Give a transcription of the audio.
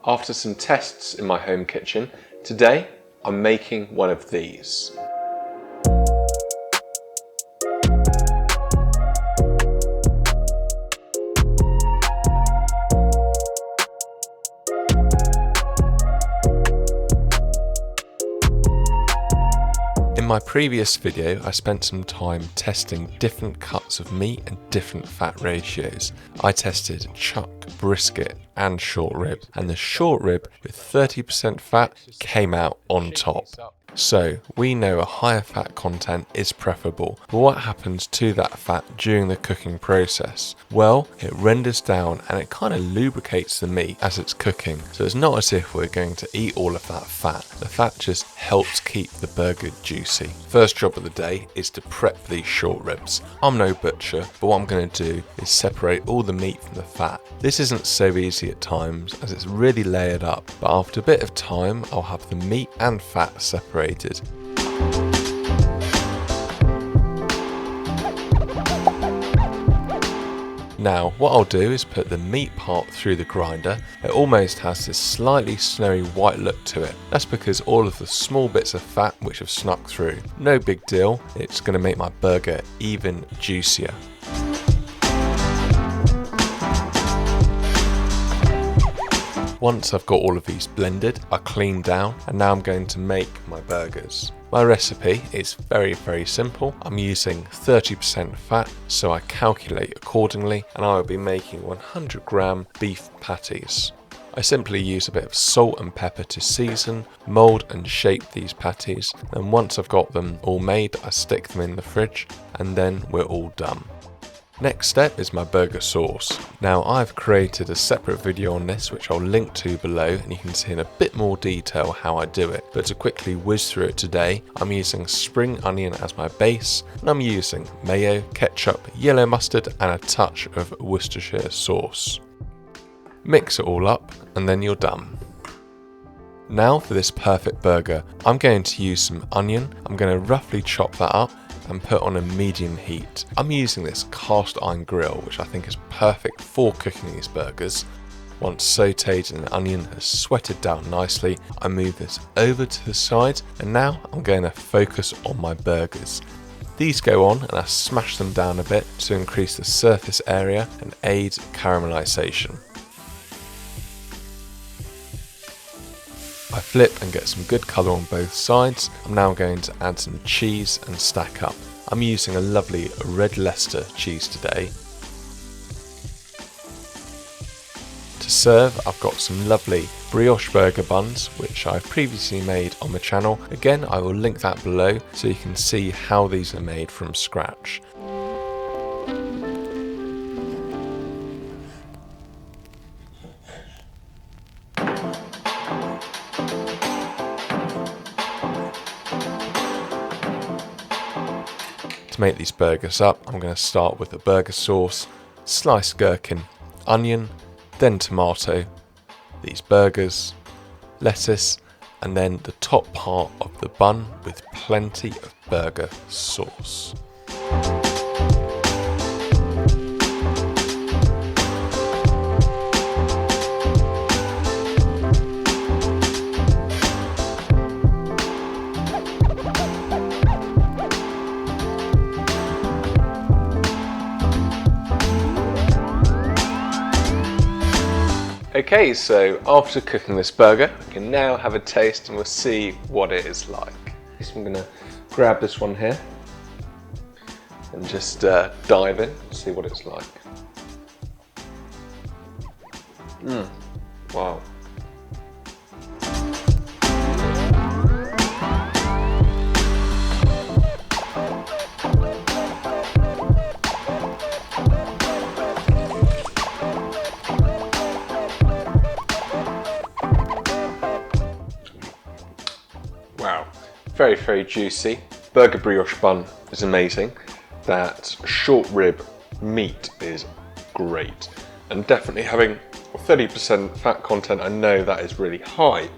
After some tests in my home kitchen, today I'm making one of these. In my previous video, I spent some time testing different cuts of meat and different fat ratios. I tested chuck, brisket and short rib, and the short rib with 30% fat came out on top. So we know a higher fat content is preferable, but what happens to that fat during the cooking process? Well, it renders down and it kind of lubricates the meat as it's cooking, so it's not as if we're going to eat all of that fat. The fat just helps keep the burger juicy. First job of the day is to prep these short ribs. I'm no butcher, but what I'm going to do is separate all the meat from the fat. This isn't so easy at times as it's really layered up, but after a bit of time I'll have the meat and fat separated. Now what I'll do is put the meat part through the grinder. It almost has this slightly snowy white look to it. That's because all of the small bits of fat which have snuck through. No big deal, it's going to make my burger even juicier. Once I've got all of these blended, I clean down, and now I'm going to make my burgers. My recipe is very simple. I'm using 30% fat, so I calculate accordingly, and I will be making 100 gram beef patties. I simply use a bit of salt and pepper to season, mould and shape these patties, and once I've got them all made, I stick them in the fridge, and then we're all done. Next step is my burger sauce. Now I've created a separate video on this which I'll link to below, and you can see in a bit more detail how I do it, but to quickly whiz through it today, I'm using spring onion as my base, and I'm using mayo, ketchup, yellow mustard and a touch of Worcestershire sauce. Mix it all up and then you're done. Now for this perfect burger, I'm going to use some onion. I'm going to roughly chop that up and put on a medium heat. I'm using this cast iron grill which I think is perfect for cooking these burgers. Once sauteed and the onion has sweated down nicely, I move this over to the side, and now I'm going to focus on my burgers. These go on and I smash them down a bit to increase the surface area and aid caramelization. I flip and get some good colour on both sides. I'm now going to add some cheese and stack up. I'm using a lovely red Leicester cheese today. To serve, I've got some lovely brioche burger buns which I've previously made on the channel. Again, I will link that below so you can see how these are made from scratch. To make these burgers up, I'm going to start with the burger sauce, sliced gherkin, onion, then tomato, these burgers, lettuce, and then the top part of the bun with plenty of burger sauce. Okay, so after cooking this burger, we can now have a taste and we'll see what it is like. So I'm going to grab this one here and just dive in and see what it's like. Wow. Wow, very juicy. Burger brioche bun is amazing. That short rib meat is great. And definitely having 30% fat content, I know that is really high.